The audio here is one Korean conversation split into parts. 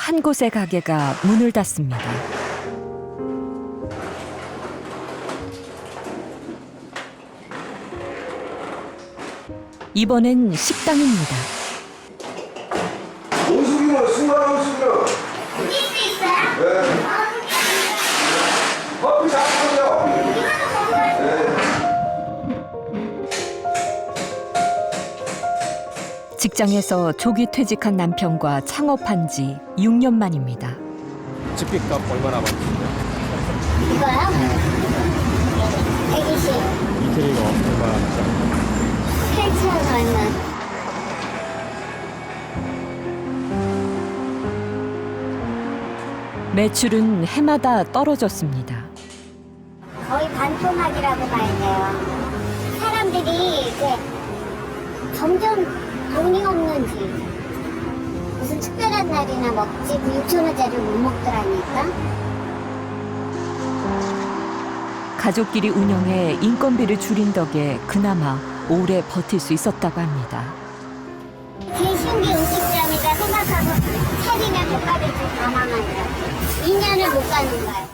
한 곳의 가게가 문을 닫습니다. 이번엔 식당입니다. 원숭이는 승만한 원숭이는 이길 수 있어요? 네. 커피 잘하세요. 네. 직장에서 조기 퇴직한 남편과 창업한 지 6년 만입니다. 집값 얼마나 받는데? 이거요? 120. 이태리가 얼마나 받죠? 8,000원 얼마. 매출은 해마다 떨어졌습니다. 거의 반토막이라고 봐야 돼요. 사람들이 점점 돈이 없는지 무슨 특별한 날이나 먹지 그 6,000원짜리를 못 먹더라니까. 가족끼리 운영해 인건비를 줄인 덕에 그나마 오래 버틸 수 있었다고 합니다. 제일 쉬운 게 음식점이라 생각하고 차리면 ಬೇಕಾ들이 다 망하더라고요. 2년을 못 가는 거예요.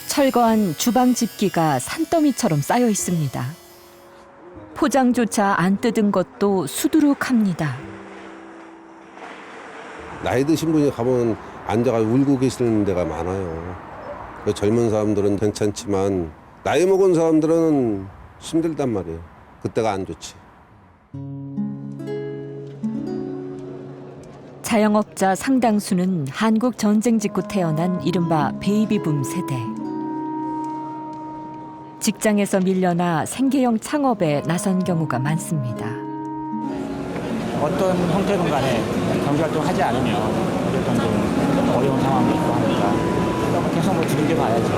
철거한 주방 집기가 산더미처럼 쌓여 있습니다. 포장조차 안 뜯은 것도 수두룩합니다. 나이 드신 분이 가면 앉아가 울고 계시는 데가 많아요. 젊은 사람들은 괜찮지만 나이 먹은 사람들은 힘들단 말이에요. 그때가 안 좋지. 자영업자 상당수는 한국 전쟁 직후 태어난 이른바 베이비붐 세대. 직장에서 밀려나 생계형 창업에 나선 경우가 많습니다. 어떤 형태든 간에 경제활동 하지 않으면 어쨌든 좀 어려운 상황이 있고 하니까 그러면 계속 뭐 두들겨 봐야죠.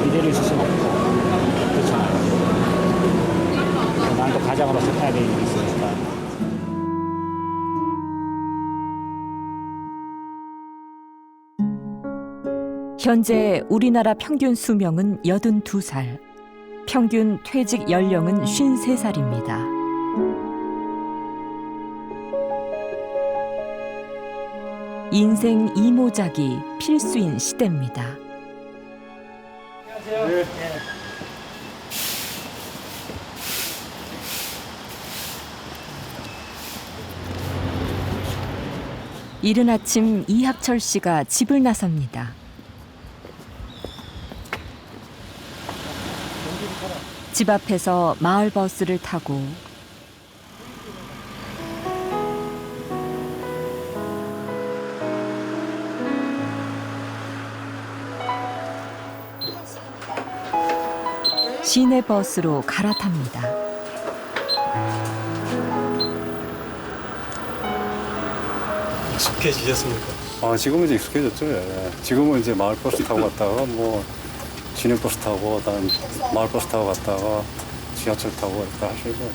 이대로 있을 수는 없고 그렇잖아요. 난 또 가장으로서 해야 될 일이 있으니까. 현재 우리나라 평균 수명은 82살, 평균 퇴직 연령은 53살입니다. 인생 이모작이 필수인 시대입니다. 네. 이른 아침 이학철 씨가 집을 나섭니다. 집 앞에서 마을 버스를 타고 시내 버스로 갈아탑니다. 익숙해지셨습니까? 지금은 이제 익숙해졌죠. 예. 지금은 이제 마을버스 타고 갔다가 뭐 진행버스 타고 다음 마을버스 타고 갔다가 지하철 타고 이렇게 하시고.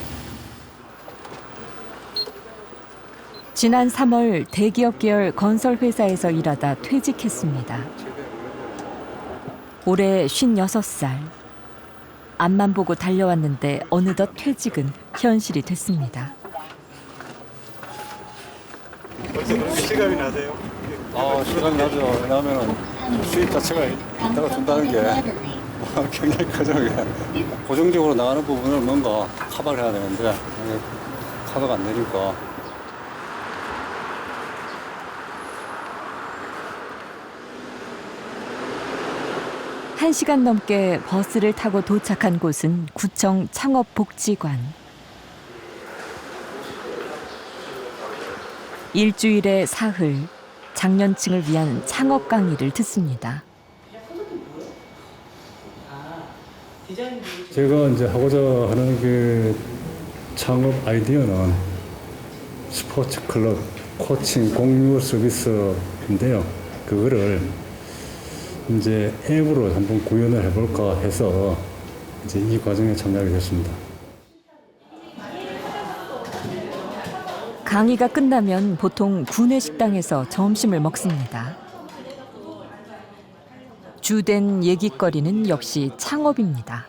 지난 3월 대기업 계열 건설회사에서 일하다 퇴직했습니다. 올해 56살. 앞만 보고 달려왔는데 어느덧 퇴직은 현실이 됐습니다. 벌써 그렇게 실감이 나세요? 실감이 나죠. 왜냐하면 수입 자체가 이따가 준다는 게 굉장히 크죠. 고정적으로 나가는 부분을 뭔가 커버를 해야 되는데 커버가 안 되니까. 한 시간 넘게 버스를 타고 도착한 곳은 구청 창업복지관. 일주일에 사흘, 장년층을 위한 창업 강의를 듣습니다. 제가 이제 하고자 하는 그 창업 아이디어는 스포츠 클럽 코칭 공유 서비스인데요. 그거를 이제 앱으로 한번 구현을 해볼까 해서 이제 이 과정에 참여하게 됐습니다. 강의가 끝나면 보통 구내 식당에서 점심을 먹습니다. 주된 얘기거리는 역시 창업입니다.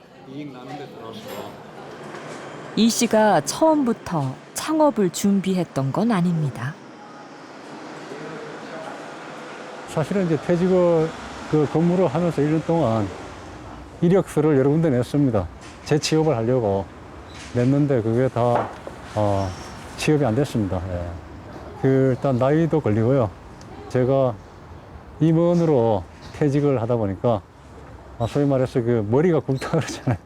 이 씨가 처음부터 창업을 준비했던 건 아닙니다. 사실은 이제 퇴직을 그 근무를 하면서 1년 동안 이력서를 여러 군데 냈습니다. 재취업을 하려고 냈는데 그게 다 취업이 안 됐습니다. 예. 일단 나이도 걸리고요. 제가 임원으로 퇴직을 하다 보니까 소위 말해서 그 머리가 굵다 그러잖아요.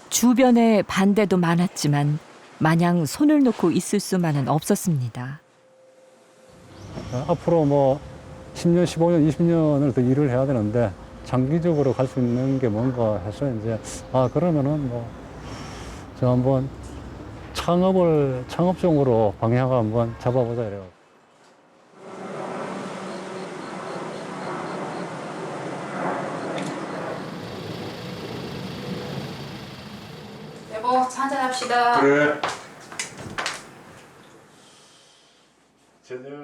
주변에 반대도 많았지만 마냥 손을 놓고 있을 수만은 없었습니다. 앞으로 뭐 10년, 15년, 20년을 더 일을 해야 되는데 장기적으로 갈 수 있는 게 뭔가 해서 이제 그러면은 뭐 저 한번 창업적으로 방향을 한번 잡아보자 이래요. 여보, 차 한잔 합시다. 그래.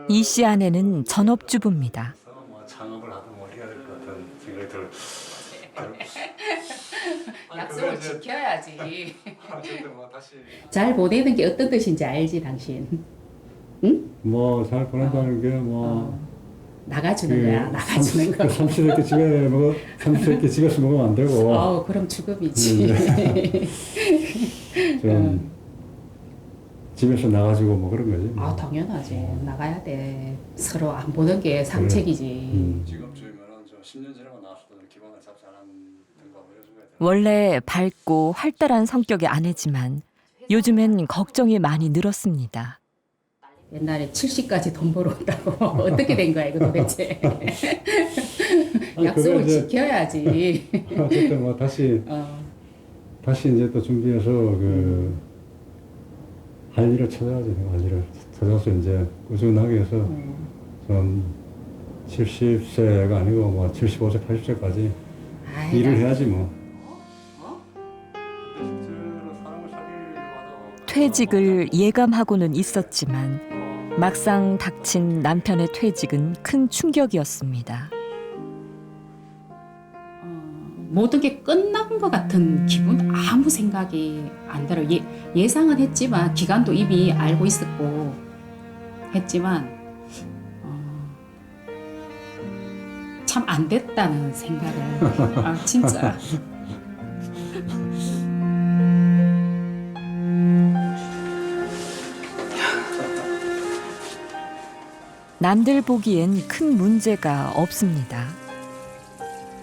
이 씨 아내는 전업주부입니다. 창업을 하든 뭐 해야 될 것 같은 생각이 들어요. 약속을 지켜야지. 뭐 다시 잘 보내는 게 어떤 뜻인지 알지, 당신? 뭐 잘 보낸다는 게뭐 나가주는 거야, 나가주는 거. 삼시세끼 집에서 먹으면 안 되고 그럼 죽음이지. 좀 집에서 나가지고 뭐 그런 거지. 당연하지. 나가야 돼. 서로 안 보는 게 상책이지. 지금쯤이면은 저 10년 전에만 나왔어도 기반을 잡지 않았던가 뭐 이런 생각이 들어요. 원래 밝고 활달한 성격의 아내지만 요즘엔 걱정이 많이 늘었습니다. 옛날에 70까지 돈 벌어온다고. 어떻게 된 거야, 이거 도대체. 약속을 이제 지켜야지. 어쨌든 뭐 다시 이제 또 준비해서 할 일을 찾아야지. 할 일을 찾아서 이제 꾸준하게 해서 좀 70세가 아니고 뭐 75세, 80세까지 일을 해야지 뭐. 퇴직을 예감하고는 있었지만 막상 닥친 남편의 퇴직은 큰 충격이었습니다. 모든 게 끝난 것 같은 기분, 아무 생각이 안 들어요. 예상은 했지만 기간도 이미 알고 있었고 했지만 참 안 됐다는 생각을 진짜. 남들 보기엔 큰 문제가 없습니다.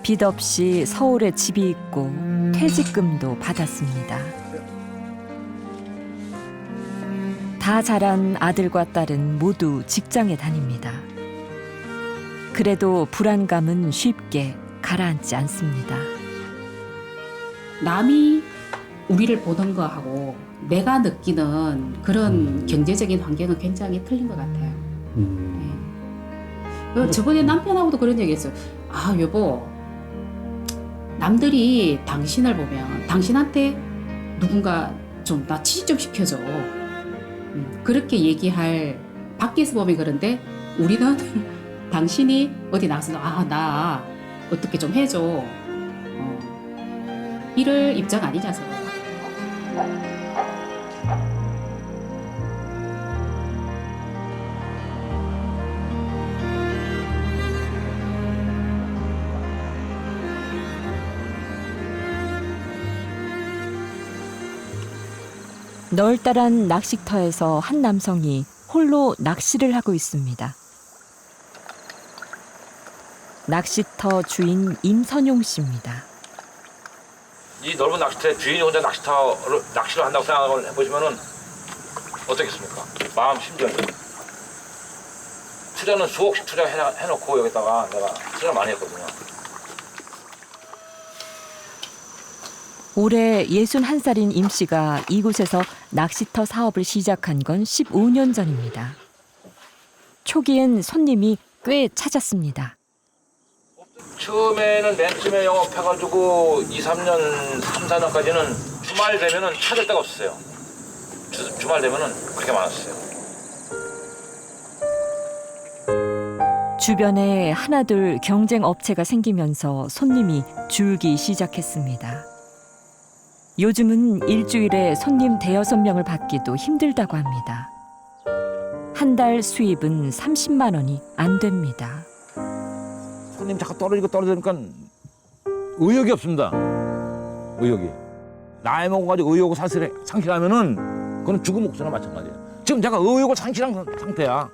빚 없이 서울에 집이 있고 퇴직금도 받았습니다. 다 자란 아들과 딸은 모두 직장에 다닙니다. 그래도 불안감은 쉽게 가라앉지 않습니다. 남이 우리를 보는 거하고 내가 느끼는 그런 경제적인 환경은 굉장히 틀린 것 같아요. 저번에 남편하고도 그런 얘기 했어요. 여보, 남들이 당신을 보면 당신한테 누군가 좀 나 취직 좀 시켜줘. 그렇게 얘기할, 밖에서 보면 그런데 우리는 당신이 어디 나가서 나 어떻게 좀 해줘. 이럴 입장 아니냐 서로. 널따란 낚시터에서 한 남성이 홀로 낚시를 하고 있습니다. 낚시터 주인 임선용 씨입니다. 이 넓은 낚시터에 주인이 혼자 낚시를 한다고 생각을 해보시면은 어떻겠습니까? 마음 심정이. 투자는 수억씩 투자해놓고 여기다가 내가 투자를 많이 했거든요. 올해 61살인 임 씨가 이곳에서 낚시터 사업을 시작한 건 15년 전입니다. 초기엔 손님이 꽤 찾았습니다. 처음에는 맨 처음에 영업해가지고 2, 3년, 3, 4년까지는 주말 되면은 찾을 데가 없었어요. 주말 되면은 그렇게 많았어요. 주변에 하나둘 경쟁 업체가 생기면서 손님이 줄기 시작했습니다. 요즘은 일주일에 손님 5-6명을 받기도 힘들다고 합니다. 한 달 수입은 30만 원이 안 됩니다. 손님 자꾸 떨어지니까 의욕이 없습니다. 의욕이. 나이 먹어가지고 의욕을 상실하면은 그건 죽은 목숨이나 마찬가지예요. 지금 제가 의욕을 상실한 상태야.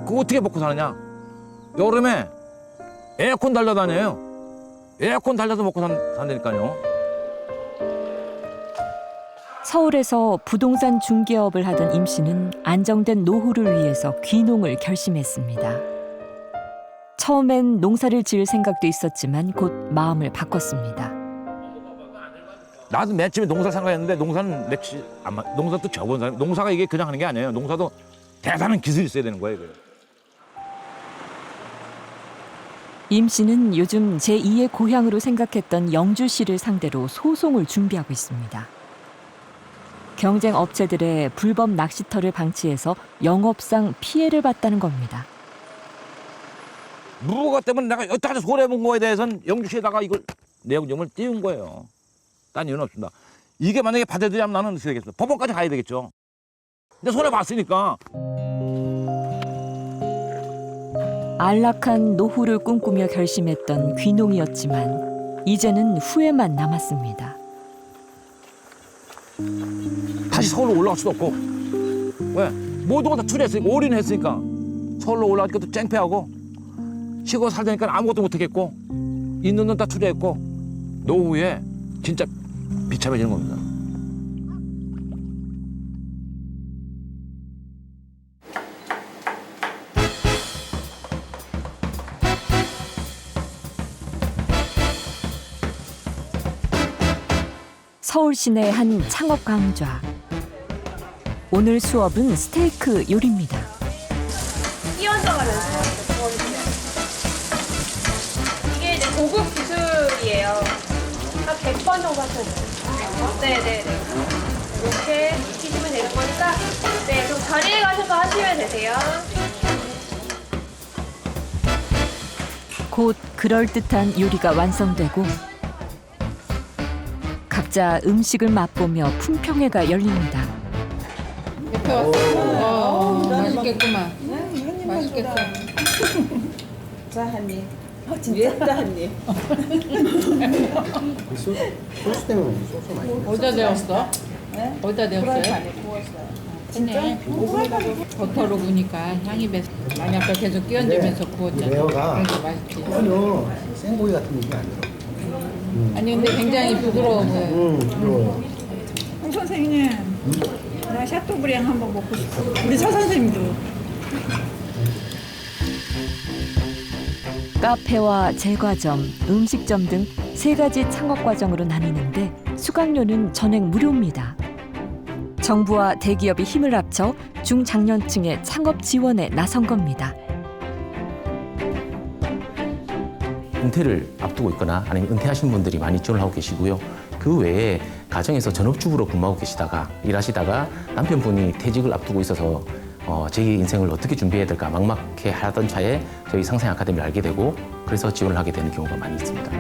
그거 어떻게 먹고 사느냐? 여름에 에어컨 달려다녀요. 에어컨 달려서 먹고 산다니까요. 서울에서 부동산 중개업을 하던 임 씨는 안정된 노후를 위해서 귀농을 결심했습니다. 처음엔 농사를 지을 생각도 있었지만 곧 마음을 바꿨습니다. 나도 맨 처음에 농사 생각했는데 농사는 농사도 적은 사람. 농사가 이게 그냥 하는 게 아니에요. 농사도 대단한 기술이 있어야 되는 거예요. 임 씨는 요즘 제2의 고향으로 생각했던 영주시를 상대로 소송을 준비하고 있습니다. 경쟁 업체들의 불법 낚시터를 방치해서 영업상 피해를 봤다는 겁니다. 무허가 때문에 내가 여태까지 손해본 거에 대해서는 영주시에다가 이걸 내용점을 띄운 거예요. 딴 이유는 없습니다. 이게 만약에 받아들이면 나는 어떻게 되겠어? 법원까지 가야 되겠죠. 근데 손해봤으니까. 안락한 노후를 꿈꾸며 결심했던 귀농이었지만 이제는 후회만 남았습니다. 다시 서울로 올라갈 수도 없고. 왜? 모든 거 다 투자했으니까, 올인했으니까. 서울로 올라가니까 또 쨍패하고, 시골 살다니까 아무것도 못하겠고, 있는 돈 다 투자했고, 노후에 진짜 비참해지는 겁니다. 서울 시내 한 창업 강좌. 오늘 수업은 스테이크 요리입니다. 끼얹어가면서 이게 이제 고급 기술이에요. 한 100번 정도 하셔야 돼요. 네네네. 이렇게 익히시면 되는 거니까 네, 그럼 자리에 가셔서 하시면 되세요. 곧 그럴듯한 요리가 완성되고 각자 음식을 맛보며 품평회가 열립니다. 맛있겠구만. 맛있겠어. 자, 한 입. 위에다 한 입. 소스 때문에 소스 많이. 어디다 데웠어? 네? 어디다 데웠어요? 프라이팬에 구웠어요. 진짜? 버터로 구우니까 향이 배서. 많이 아까 계속 끼얹으면서 구웠잖아. 레어가 그래서 맛있지. 전혀 생고기 같은 느낌이 안 들어. 아니 근데 굉장히 부드러워 보여요. 부드러워. 홍 선생님, 나 샤토브리앙 한번 먹고 싶어. 우리 서 선생님도. 카페와 제과점, 음식점 등 3가지 창업 과정으로 나뉘는데 수강료는 전액 무료입니다. 정부와 대기업이 힘을 합쳐 중장년층의 창업 지원에 나선 겁니다. 은퇴를 앞두고 있거나 아니면 은퇴하신 분들이 많이 지원을 하고 계시고요. 그 외에 가정에서 전업주부로 근무하고 계시다가 일하시다가 남편분이 퇴직을 앞두고 있어서 제 인생을 어떻게 준비해야 될까 막막해 하던 차에 저희 상생 아카데미를 알게 되고 그래서 지원을 하게 되는 경우가 많이 있습니다.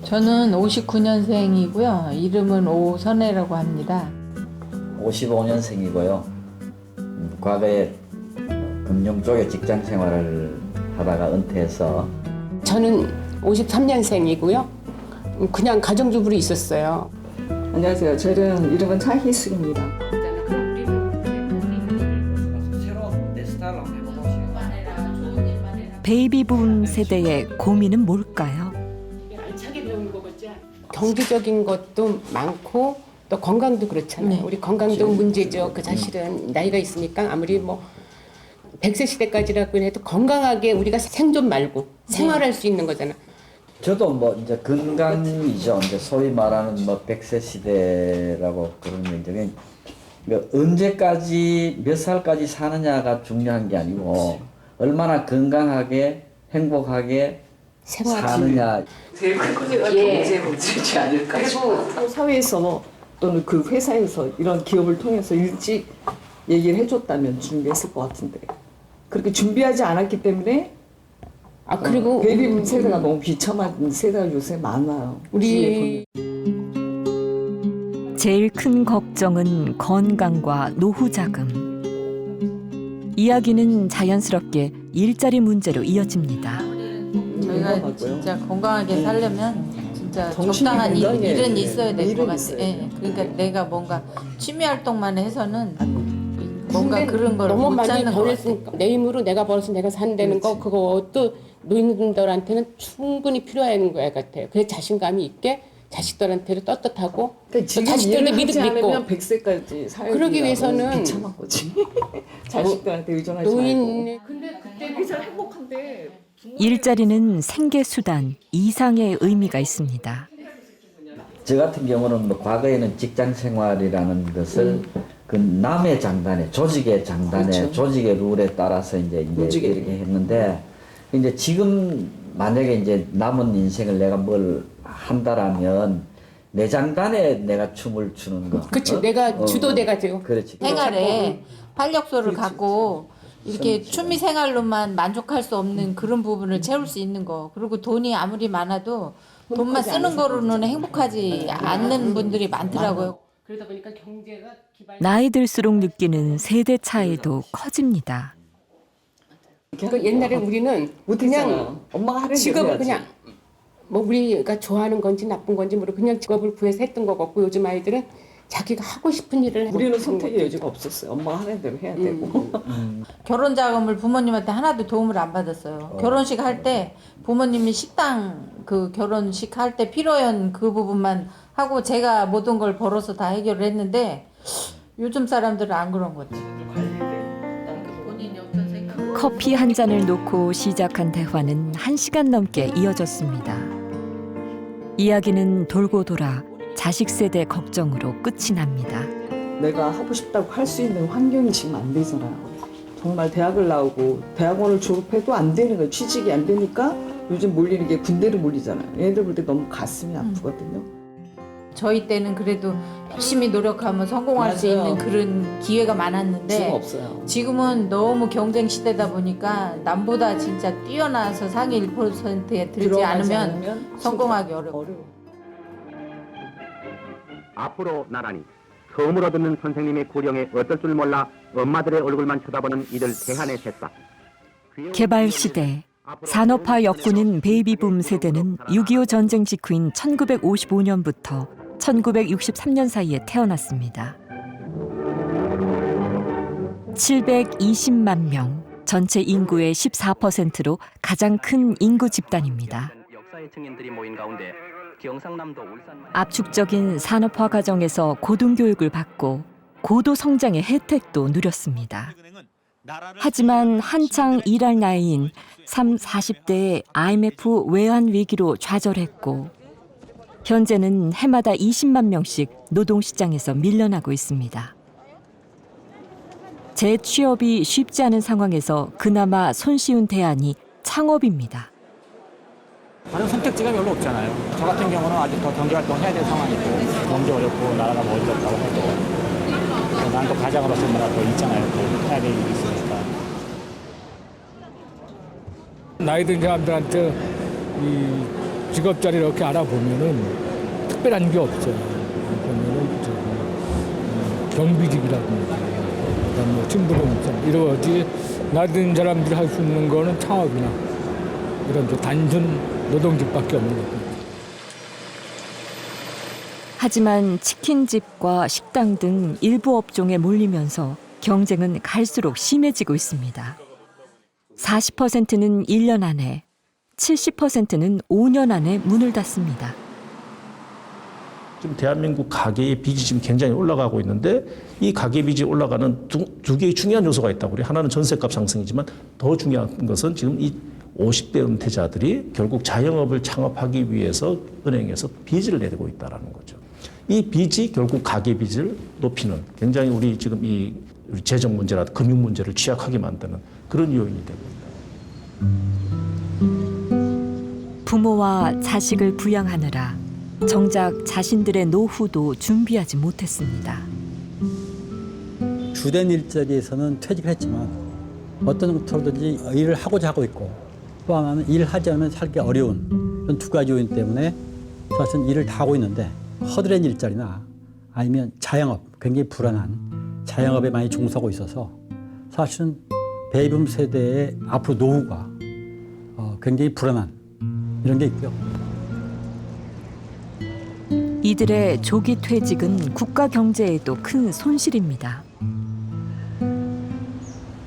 저는 59년생이고요. 이름은 오선혜라고 합니다. 55년생이고요. 과거에 금융 쪽에 직장 생활을 하다가 은퇴해서 저는 53년생이고요. 그냥 가정주부로 있었어요. 안녕하세요. 저는 이름은 차희숙입니다. 베이비붐 세대의 고민은 뭘까요? 경제적인 것도 많고 또 건강도 그렇잖아요. 우리 건강도 문제죠. 그 사실은 나이가 있으니까 아무리 뭐 100세 시대까지라고 해도 건강하게 우리가 생존 말고 생활할 수 있는 거잖아. 저도 뭐 이제 건강이죠. 이제 소위 말하는 뭐 100세 시대라고 그러는 게 언제까지 몇 살까지 사느냐가 중요한 게 아니고 얼마나 건강하게 행복하게 사느냐. 제일 큰 문제가 경제 문제지 않을까 싶어요. 사회에서 또는 그 회사에서 이런 기업을 통해서 일찍 얘기를 해줬다면 준비했을 것 같은데 그렇게 준비하지 않았기 때문에 그리고 베이비붐 세대가 너무 비참한 세대가 요새 많아요. 우리 제일 큰 걱정은 건강과 노후 자금. 이야기는 자연스럽게 일자리 문제로 이어집니다. 저희가 진짜 건강하게 살려면 진짜 적당한 일은 있어야 될 것 같아요. 예. 그러니까 내가 뭔가 취미 활동만 해서는 뭔가 그런 걸 너무 못 많이 찾는 것 같아요. 벌었으니까 내 힘으로 내가 벌어서 내가 산다는 거 그것도 노인들한테는 충분히 필요한 거야 같아요. 그래서 자신감이 있게 자식들한테도 떳떳하고 그러니까 지금 자식들도 일을 하지 믿고 않으면 100세까지 살기 그러기 위해서는 비참한 거지. 자식들한테 의존하지 노인 말고. 근데 그때 그게 잘 행복한데. 일자리는 생계 수단 이상의 의미가 있습니다. 저 같은 경우는 뭐 과거에는 직장 생활이라는 것을 그 남의 장단에 조직의 장단에 그렇죠. 조직의 룰에 따라서 이제 이렇게 했는데 이제 지금 만약에 이제 남은 인생을 내가 뭘 한다라면 내 장단에 내가 춤을 추는 거. 그치 내가 주도돼가 지고 그렇지. 생활에 활력소를 갖고 이렇게 취미 생활로만 만족할 수 없는 그런 부분을 채울 수 있는 거. 그리고 돈이 아무리 많아도 돈만 쓰는 거로는 행복하지 않는 분들이 많더라고요. 그러다 보니까 경제가 기반. 나이 들수록 느끼는 세대 차이도 커집니다. 그 옛날에 우리는 그냥 엄마가 하는 직업을 대로 그냥 뭐 우리가 좋아하는 건지 나쁜 건지 모르고 그냥 직업을 구해서 했던 거 같고 요즘 아이들은 자기가 하고 싶은 일을 우리는 선택의 여지가 없었어요. 엄마가 하는 대로 해야 되고. 결혼 자금을 부모님한테 하나도 도움을 안 받았어요. 결혼식 할 때 부모님이 식당 그 결혼식 할 때 필요한 그 부분만 하고 제가 모든 걸 벌어서 다 해결을 했는데 요즘 사람들은 안 그런 거죠. 커피 한 잔을 놓고 시작한 대화는 1시간 넘게 이어졌습니다. 이야기는 돌고 돌아 자식 세대 걱정으로 끝이 납니다. 내가 하고 싶다고 할 수 있는 환경이 지금 안 되잖아요. 정말 대학을 나오고 대학원을 졸업해도 안 되는 거예요. 취직이 안 되니까 요즘 몰리는 게 군대를 몰리잖아요. 얘들 볼 때 너무 가슴이 아프거든요. 저희 때는 그래도 열심히 노력하면 성공할 수 맞아요. 있는 그런 기회가 많았는데 지금 없어요. 지금은 너무 경쟁 시대다 보니까 남보다 진짜 뛰어나서 상위 1%에 들지 들어가지 않으면 않으면 성공하기 어려워. 앞으로 나란히 처음으로 듣는 선생님의 구령에 어쩔 줄 몰라 엄마들의 얼굴만 쳐다보는 이들 대한의 새싹. 개발 시대 산업화 엮구는 베이비붐 세대는 6.25 전쟁 직후인 1955년부터 1963년 사이에 태어났습니다. 720만 명, 전체 인구의 14%로 가장 큰 인구 집단입니다. 역사의 증인들이 모인 가운데 경상남도 울산 압축적인 산업화 과정에서 고등교육을 받고 고도 성장의 혜택도 누렸습니다. 하지만 한창 일할 나이인 40대의 IMF 외환 위기로 좌절했고 현재는 해마다 20만 명씩 노동시장에서 밀려나고 있습니다. 재취업이 쉽지 않은 상황에서 그나마 손쉬운 대안이 창업입니다. 다른 선택지가 별로 없잖아요. 저 같은 경우는 아직 더 경제활동 해야 될 상황이고 경제 어렵고 나라가 뭐 어렵다고 해도 난 또 가장으로서 뭐가 더 있잖아요. 또 해야 될 일이 있으니까. 나이 든 사람들한테 이 직업 자리 이렇게 알아보면은 특별한 게 없어요. 보면은 경비직이라든지, 그다음 뭐 친부동산 이런 거지. 나이 든 사람들이 할 수 있는 거는 창업이나 이런 단순 노동직밖에 없는 거죠. 하지만 치킨집과 식당 등 일부 업종에 몰리면서 경쟁은 갈수록 심해지고 있습니다. 40%는 1년 안에, 70%는 5년 안에 문을 닫습니다. 지금 대한민국 가계의 빚이 지금 굉장히 올라가고 있는데 이 가계 빚이 올라가는 두 개의 중요한 요소가 있다고 그래요. 하나는 전세값 상승이지만 더 중요한 것은 지금 이 50대 은퇴자들이 결국 자영업을 창업하기 위해서 은행에서 빚을 내고 있다는 거죠. 이 빚이 결국 가계 빚을 높이는 굉장히 우리 지금 이 재정 문제나 금융 문제를 취약하게 만드는 그런 요인이 되고 있다. 부모와 자식을 부양하느라 정작 자신들의 노후도 준비하지 못했습니다. 주된 일자리에서는 퇴직을 했지만 어떤 것으로든지 일을 하고자 하고 있고 또 하나는 일을 하지 않으면 살기 어려운 이런 두 가지 요인 때문에 사실은 일을 다 하고 있는데 허드렛 일자리나 아니면 자영업, 굉장히 불안한 자영업에 많이 종사하고 있어서 사실은 베이비붐 세대의 앞으로 노후가 굉장히 불안한 이런 게 있고요. 이들의 조기 퇴직은 국가 경제에도 큰 손실입니다.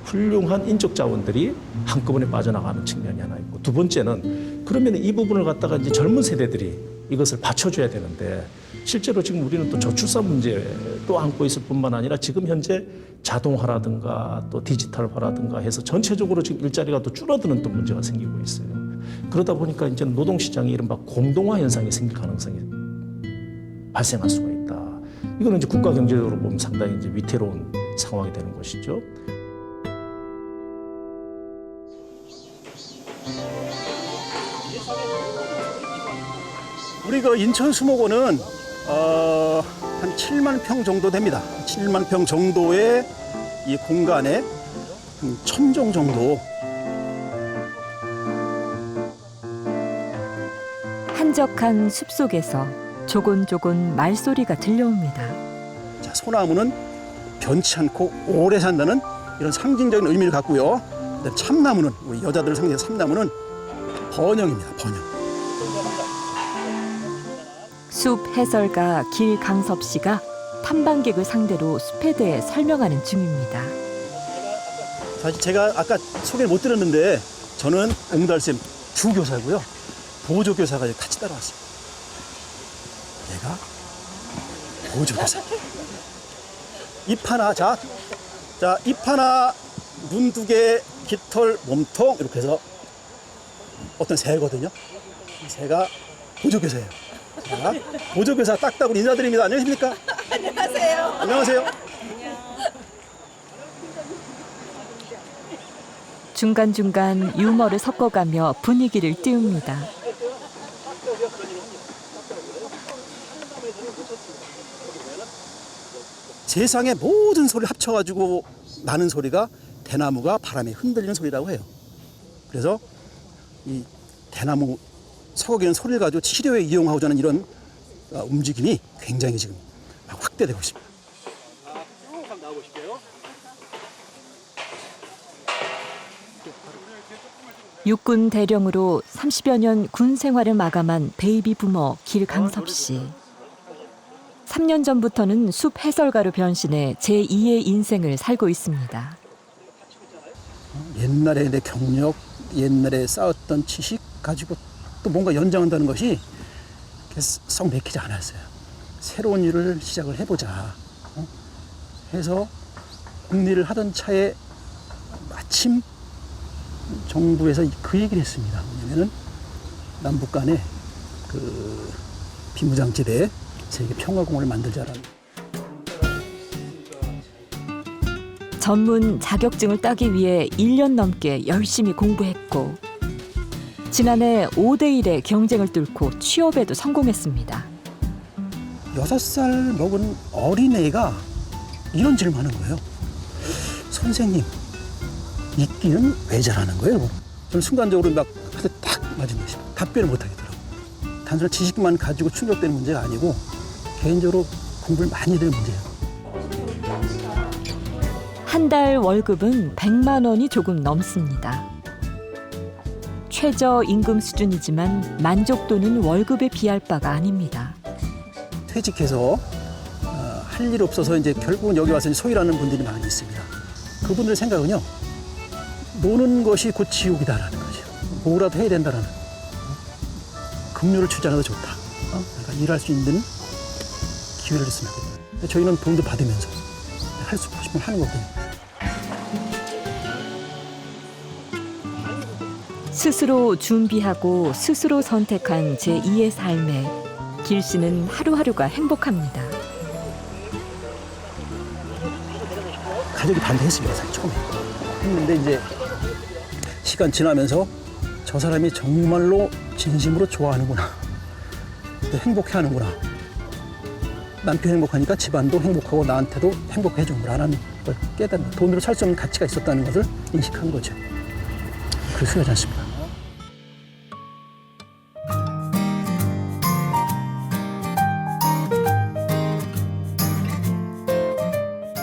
훌륭한 인적 자원들이 한꺼번에 빠져나가는 측면이 하나 있고, 두 번째는 그러면 이 부분을 갖다가 이제 젊은 세대들이 이것을 받쳐줘야 되는데, 실제로 지금 우리는 또 저출산 문제도 안고 있을 뿐만 아니라 지금 현재 자동화라든가 또 디지털화라든가 해서 전체적으로 지금 일자리가 또 줄어드는 또 문제가 생기고 있어요. 그러다 보니까 이제 노동시장이 이른바 공동화 현상이 생길 가능성이 발생할 수가 있다. 이거는 이제 국가 경제적으로 보면 상당히 이제 위태로운 상황이 되는 것이죠. 우리 그 인천 수목원은 한 7만 평 정도 됩니다. 7만 평 정도의 이 공간에 1,000종 정도. 한적한 숲속에서 조곤조곤 말소리가 들려옵니다. 자, 소나무는 변치 않고 오래 산다는 이런 상징적인 의미를 갖고요. 그다음에 참나무는, 우리 여자들을 상징해서 참나무는 번영입니다. 번영. 숲 해설가 길강섭 씨가 탐방객을 상대로 숲에 대해 설명하는 중입니다. 사실 제가 아까 소개를 못 드렸는데 저는 옹달샘 주교사고요. 보조교사가 같이 따라왔습니다. 얘가 보조교사. 잎 하나, 자, 잎 하나, 눈 두 개, 깃털, 몸통 이렇게 해서 어떤 새거든요. 이 새가 보조교사예요. 자, 보조교사 딱딱으로 인사드립니다. 안녕하십니까? 안녕하세요. 안녕하세요. 중간중간 유머를 섞어가며 분위기를 띄웁니다. 세상의 모든 소리를 합쳐가지고 나는 소리가 대나무가 바람에 흔들리는 소리라고 해요. 그래서 이 대나무 서걱이는 소리를 가지고 치료에 이용하고자 하는 이런 움직임이 굉장히 지금 확대되고 있습니다. 쭉 한번 나와보실게요. 육군 대령으로 30여 년 군 생활을 마감한 베이비 부머 길강섭 씨. 3년 전부터는 숲 해설가로 변신해 제2의 인생을 살고 있습니다. 옛날에 내 경력, 옛날에 쌓았던 지식 가지고 또 뭔가 연장한다는 것이 썩 내키지 않았어요. 새로운 일을 시작을 해보자 해서 국리를 하던 차에 마침 정부에서 그 얘기를 했습니다. 왜냐면은 남북 간에 그 비무장지대에 세계 평화공원을 만들자라는. 전문 자격증을 따기 위해 1년 넘게 열심히 공부했고 지난해 5대1의 경쟁을 뚫고 취업에도 성공했습니다. 6살 먹은 어린애가 이런 질문하는 거예요. 선생님, 이끼는 왜 잘하는 거예요? 저는 순간적으로 막 딱 맞은 것입니다. 답변을 못 하겠더라고요. 단순한 지식만 가지고 충족되는 문제가 아니고 개인적으로 공부를 많이 되는 문제예요. 한 달 월급은 100만 원이 조금 넘습니다. 최저임금 수준이지만 만족도는 월급에 비할 바가 아닙니다. 퇴직해서 할 일 없어서 이제 결국은 여기 와서 소일하는 분들이 많이 있습니다. 그분들 생각은요, 노는 것이 곧 지옥이다라는 거죠. 뭐라도 해야 된다라는. 급료를 주지 않아도 좋다. 그러니까 일할 수 있는 기회를 줬으면 좋겠다. 저희는 돈도 받으면서 할 수 싶으면 하는 거거든요. 스스로 준비하고 스스로 선택한 제2의 삶에 길 씨는 하루하루가 행복합니다. 가족이 반대했습니다, 사실 처음에. 했는데 이제 시간 지나면서 저 사람이 정말로 진심으로 좋아하는구나. 또 행복해하는구나. 남편이 행복하니까 집안도 행복하고 나한테도 행복해 주는구나라는 걸 깨닫는, 돈으로 살 수 없는 가치가 있었다는 것을 인식한 거죠. 그래서 후회하지 않습니다.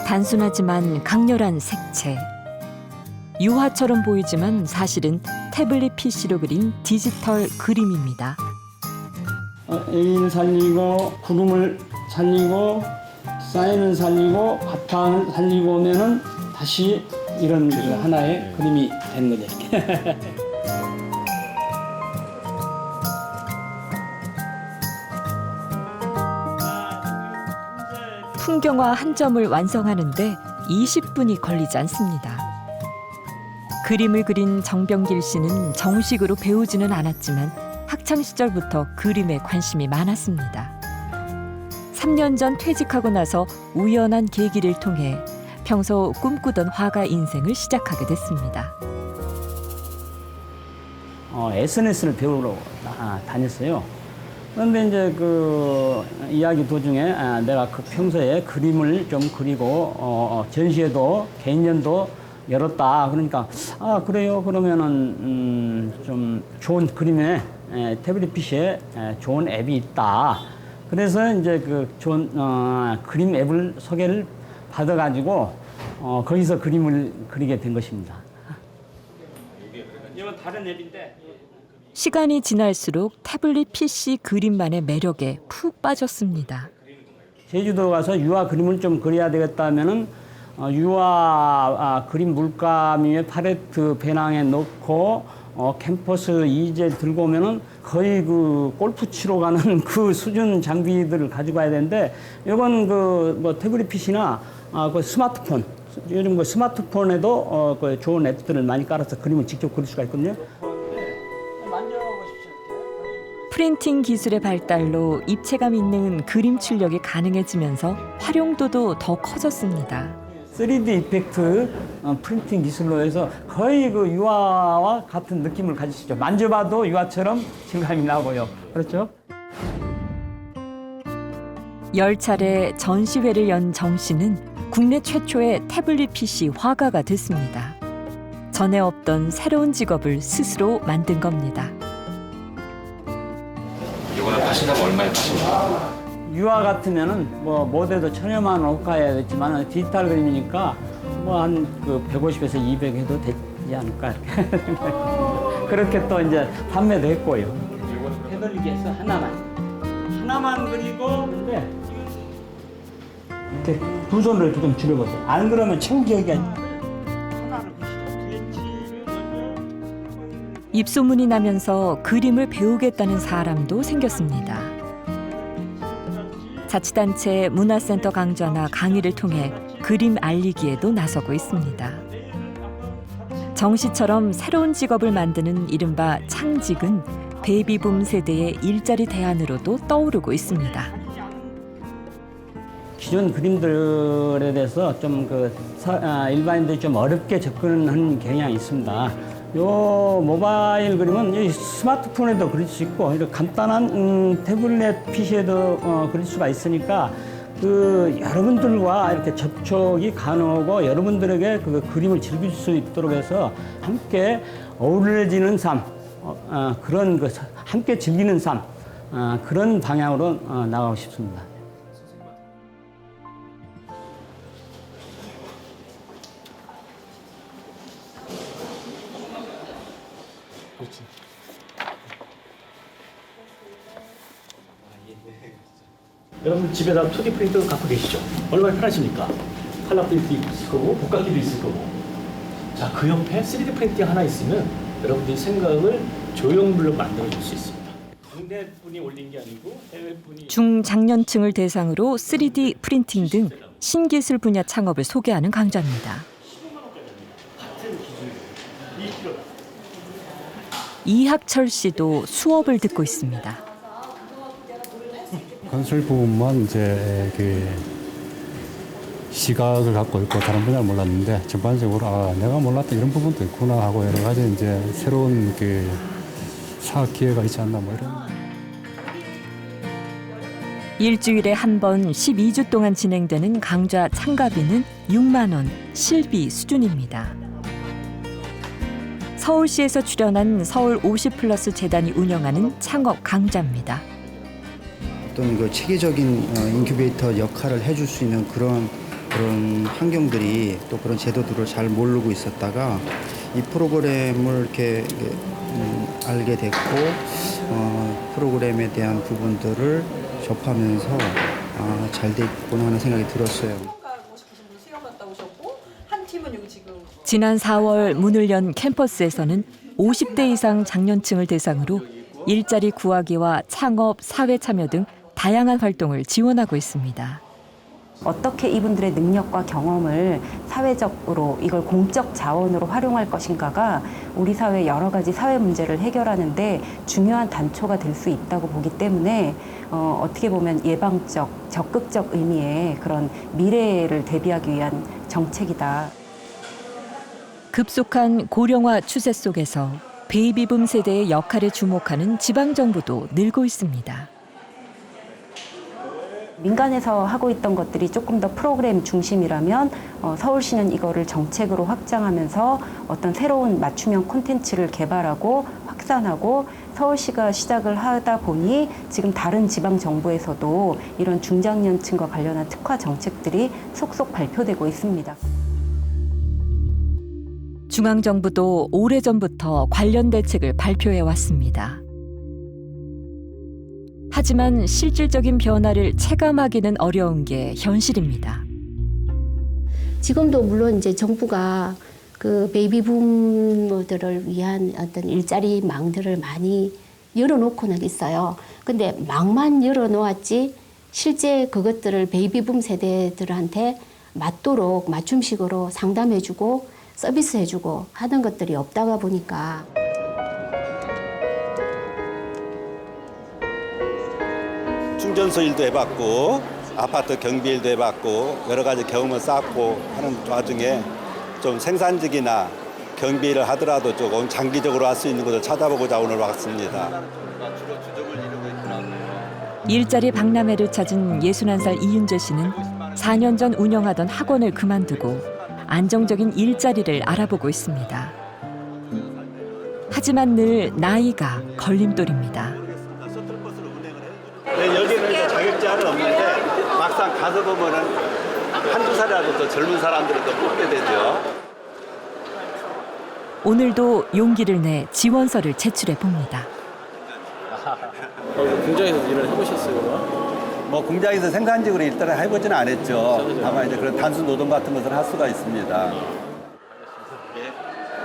단순하지만 강렬한 색채. 유화처럼 보이지만 사실은 태블릿 PC로 그린 디지털 그림입니다. A는 살리고 구름을 살리고 사인을 살리고 바탕을 살리고 오면은 다시 이런 하나의 그림이 되는 거죠. 이렇게. 풍경화 한 점을 완성하는데 20분이 걸리지 않습니다. 그림을 그린 정병길 씨는 정식으로 배우지는 않았지만 학창 시절부터 그림에 관심이 많았습니다. 3년 전 퇴직하고 나서 우연한 계기를 통해 평소 꿈꾸던 화가 인생을 시작하게 됐습니다. SNS를 배우러 다녔어요. 그런데 이제 그 이야기 도중에 내가 그 평소에 그림을 좀 그리고 전시회도 개인전도 열었다. 그러니까 그래요. 그러면은 좀 좋은 그림에 태블릿 PC에 좋은 앱이 있다. 그래서 이제 그 좋은 그림 앱을 소개를 받아가지고 거기서 그림을 그리게 된 것입니다. 이건 다른 앱인데. 시간이 지날수록 태블릿 PC 그림만의 매력에 푹 빠졌습니다. 제주도 가서 유화 그림을 좀 그려야 되겠다 하면은 유화 그림 물감 위에 팔레트 배낭에 넣고 캠퍼스 이제 들고 오면은 거의 그 골프 치러 가는 그 수준 장비들을 가지고 와야 되는데 이건 그 뭐 태블릿 PC나 그 스마트폰 요즘 그 스마트폰에도 그 좋은 앱들을 많이 깔아서 그림을 직접 그릴 수가 있거든요. 프린팅 기술의 발달로 입체감 있는 그림 출력이 가능해지면서 활용도도 더 커졌습니다. 3D 이펙트 프린팅 기술로 해서 거의 그 유화와 같은 느낌을 가지시죠. 만져봐도 유화처럼 질감이 나고요. 그렇죠? 10차례 전시회를 연 정 씨는 국내 최초의 태블릿 PC 화가가 됐습니다. 전에 없던 새로운 직업을 스스로 만든 겁니다. 이거는 파신다면 얼마에 파십니까? 유화 같으면은 뭐 모델도 1000여만 원 호가해야겠지만 디지털 그림이니까 뭐 한 그 150에서 200 해도 되지 않을까 이렇게 그렇게 또 이제 판매도 했고요. 해돌리기 해서 하나만 그리고 근데 이렇게 두 손으로 이렇게 좀 줄여보세요. 안 그러면 처음 기억이 안 나요. 입소문이 나면서 그림을 배우겠다는 사람도 생겼습니다. 자치단체 문화센터 강좌나 강의를 통해 그림 알리기에도 나서고 있습니다. 정 씨처럼 새로운 직업을 만드는 이른바 창직은 베이비붐 세대의 일자리 대안으로도 떠오르고 있습니다. 기존 그림들에 대해서 좀 일반인들이 좀 어렵게 접근하는 경향이 있습니다. 요 모바일 그림은 이 스마트폰에도 그릴 수 있고 이렇게 간단한 태블릿 PC에도 그릴 수가 있으니까 그 여러분들과 이렇게 접촉이 가능하고 여러분들에게 그 그림을 즐길 수 있도록 해서 함께 어우러지는 삶, 그런 그 함께 즐기는 삶, 그런 방향으로 나가고 싶습니다. 그렇지. 여러분 집에다 2D 프린터 갖고 계시죠? 얼마나 편하십니까? 칼라 프린트 있을 거고 복각기도 있을 거고. 자, 그 옆에 3D 프린팅 하나 있으면 여러분들이 생각을 조형물로 만들어줄 수 있습니다. 국내 분이 올린 게 아니고 해외 분이. 중장년층을 대상으로 3D 프린팅 등 신기술 분야 창업을 소개하는 강좌입니다. 이학철 씨도 수업을 듣고 있습니다. 건설 부분만 이제 그 시각을 갖고 있고 다른 분야를 몰랐는데 전반적으로 내가 몰랐던 이런 부분도 있구나 하고 여러 가지 이제 새로운 그 사업 기회가 있지 않나 뭐 이런. 일주일에 한 번 12주 동안 진행되는 강좌 참가비는 6만 원 실비 수준입니다. 서울시에서 출연한 서울 50플러스 재단이 운영하는 창업 강좌입니다. 어떤 그 체계적인 인큐베이터 역할을 해줄 수 있는 그런 그런 환경들이 또 그런 제도들을 잘 모르고 있었다가 이 프로그램을 이렇게 알게 됐고 프로그램에 대한 부분들을 접하면서 잘 돼 있구나 하는 생각이 들었어요. 지난 4월 문을 연 캠퍼스에서는 50대 이상 장년층을 대상으로 일자리 구하기와 창업, 사회 참여 등 다양한 활동을 지원하고 있습니다. 어떻게 이분들의 능력과 경험을 사회적으로 이걸 공적 자원으로 활용할 것인가가 우리 사회 여러 가지 사회 문제를 해결하는데 중요한 단초가 될 수 있다고 보기 때문에 어떻게 보면 예방적, 적극적 의미의 그런 미래를 대비하기 위한 정책이다. 급속한 고령화 추세 속에서 베이비붐 세대의 역할에 주목하는 지방정부도 늘고 있습니다. 민간에서 하고 있던 것들이 조금 더 프로그램 중심이라면 서울시는 이거를 정책으로 확장하면서 어떤 새로운 맞춤형 콘텐츠를 개발하고 확산하고 서울시가 시작을 하다 보니 지금 다른 지방정부에서도 이런 중장년층과 관련한 특화 정책들이 속속 발표되고 있습니다. 중앙정부도 오래전부터 관련 대책을 발표해 왔습니다. 하지만 실질적인 변화를 체감하기는 어려운 게 현실입니다. 지금도 물론 이제 정부가 그 베이비붐들을 위한 어떤 일자리 망들을 많이 열어놓고는 있어요. 근데 망만 열어놓았지 실제 그것들을 베이비붐 세대들한테 맞도록 맞춤식으로 상담해주고 서비스해주고 하는 것들이 없다가 보니까 충전소 일도 해봤고 아파트 경비 일도 해봤고 여러 가지 경험을 쌓고 하는 와중에 좀 생산직이나 경비 일을 하더라도 조금 장기적으로 할 수 있는 것을 찾아보고자 오늘 왔습니다. 일자리 박람회를 찾은 61살 이윤재 씨는 4년 전 운영하던 학원을 그만두고 안정적인 일자리를 알아보고 있습니다. 하지만 늘 나이가 걸림돌입니다. 여기는 자격제한은 없는데 막상 가서 보면은 한두 살이라도 더 젊은 사람들을 더 뽑게 되죠. 오늘도 용기를 내 지원서를 제출해 봅니다. 공장에서 일을 해보셨어요? 뭐 공장에서 생산직으로 일단은 해보지는 않았죠. 다만 이제 그런 단순 노동 같은 것을 할 수가 있습니다.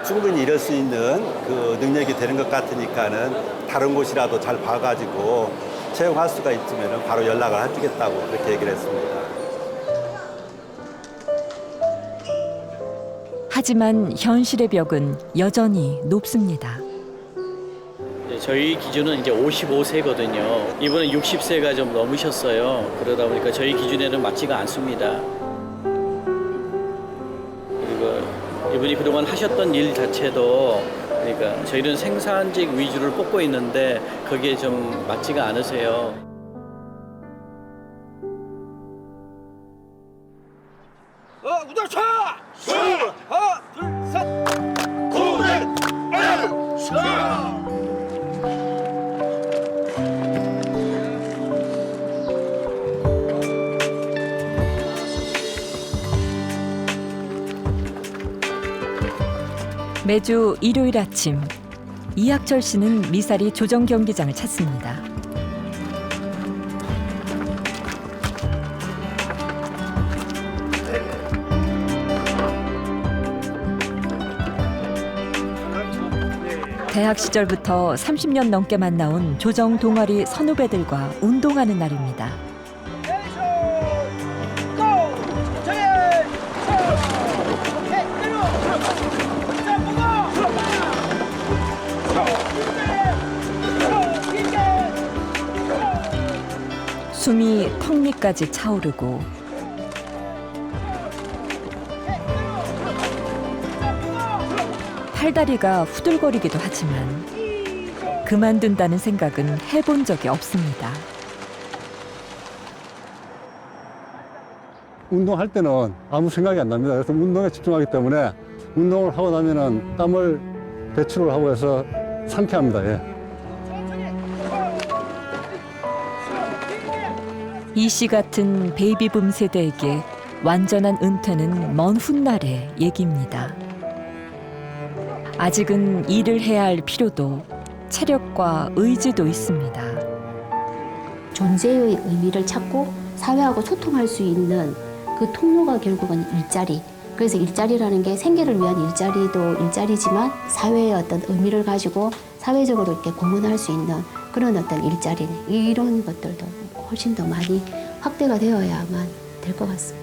충분히 이럴 수 있는 그 능력이 되는 것 같으니까는 다른 곳이라도 잘 봐가지고 채용할 수가 있으면 바로 연락을 해주겠다고 그렇게 얘기를 했습니다. 하지만 현실의 벽은 여전히 높습니다. 저희 기준은 이제 55세거든요. 이번에 60세가 좀 넘으셨어요. 그러다 보니까 저희 기준에는 맞지가 않습니다. 그리고 이분이 그동안 하셨던 일 자체도 그러니까 저희는 생산직 위주를 뽑고 있는데 거기에 좀 맞지가 않으세요. 우정차! 하나, 둘, 셋! 고백! 매주 일요일 아침 이학철 씨는 미사리 조정 경기장을 찾습니다. 대학 시절부터 30년 넘게 만나온 조정 동아리 선후배들과 운동하는 날입니다. 숨이 턱 밑까지 차오르고 팔다리가 후들거리기도 하지만 그만둔다는 생각은 해본 적이 없습니다. 운동할 때는 아무 생각이 안 납니다. 그래서 운동에 집중하기 때문에 운동을 하고 나면은 땀을 배출을 하고 해서 상쾌합니다. 예. 이 씨 같은 베이비붐 세대에게 완전한 은퇴는 먼 훗날의 얘기입니다. 아직은 일을 해야 할 필요도 체력과 의지도 있습니다. 존재의 의미를 찾고 사회하고 소통할 수 있는 그 통로가 결국은 일자리. 그래서 일자리라는 게 생계를 위한 일자리도 일자리지만 사회의 어떤 의미를 가지고 사회적으로 이렇게 공헌할 수 있는 그런 어떤 일자리, 이런 것들도 훨씬 더 많이 확대가 되어야만 될 것 같습니다.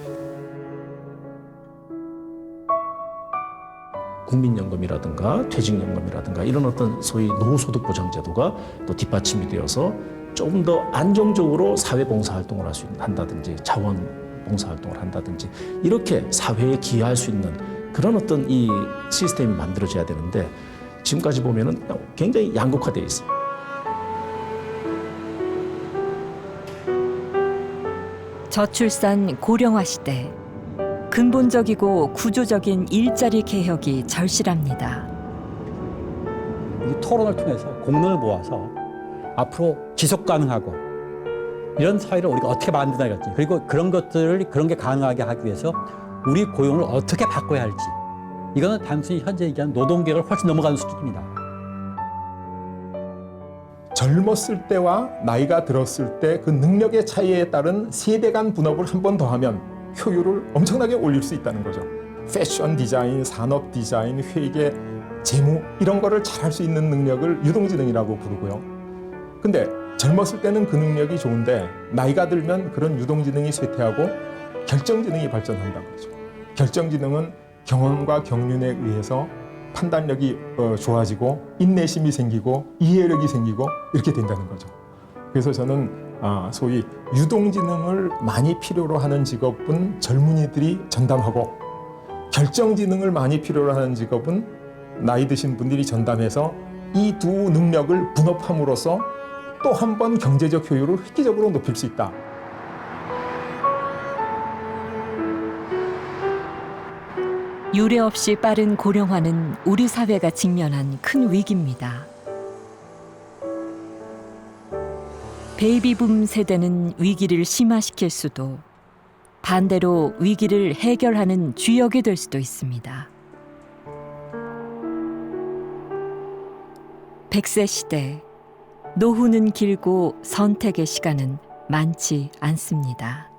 국민연금이라든가 퇴직연금이라든가 이런 어떤 소위 노후소득 보장제도가 또 뒷받침이 되어서 조금 더 안정적으로 사회봉사활동을 한다든지 자원봉사활동을 한다든지 이렇게 사회에 기여할 수 있는 그런 어떤 이 시스템이 만들어져야 되는데 지금까지 보면은 굉장히 양극화되어 있어요. 저출산 고령화 시대, 근본적이고 구조적인 일자리 개혁이 절실합니다. 이 토론을 통해서 공론을 모아서 앞으로 지속 가능하고 이런 사회를 우리가 어떻게 만드나겠지. 그리고 그런 게 가능하게 하기 위해서 우리 고용을 어떻게 바꿔야 할지. 이거는 단순히 현재 얘기하는 노동계획을 훨씬 넘어가는 수준입니다. 젊었을 때와 나이가 들었을 때 그 능력의 차이에 따른 세대 간 분업을 한 번 더 하면 효율을 엄청나게 올릴 수 있다는 거죠. 패션 디자인, 산업 디자인, 회계, 재무 이런 거를 잘할 수 있는 능력을 유동지능이라고 부르고요. 근데 젊었을 때는 그 능력이 좋은데 나이가 들면 그런 유동지능이 쇠퇴하고 결정지능이 발전한다는 거죠. 결정지능은 경험과 경륜에 의해서 판단력이 좋아지고 인내심이 생기고 이해력이 생기고 이렇게 된다는 거죠. 그래서 저는 소위 유동지능을 많이 필요로 하는 직업은 젊은이들이 전담하고 결정지능을 많이 필요로 하는 직업은 나이 드신 분들이 전담해서 이 두 능력을 분업함으로써 또 한 번 경제적 효율을 획기적으로 높일 수 있다. 유례 없이 빠른 고령화는 우리 사회가 직면한 큰 위기입니다. 베이비붐 세대는 위기를 심화시킬 수도 반대로 위기를 해결하는 주역이 될 수도 있습니다. 100세 시대, 노후는 길고 선택의 시간은 많지 않습니다.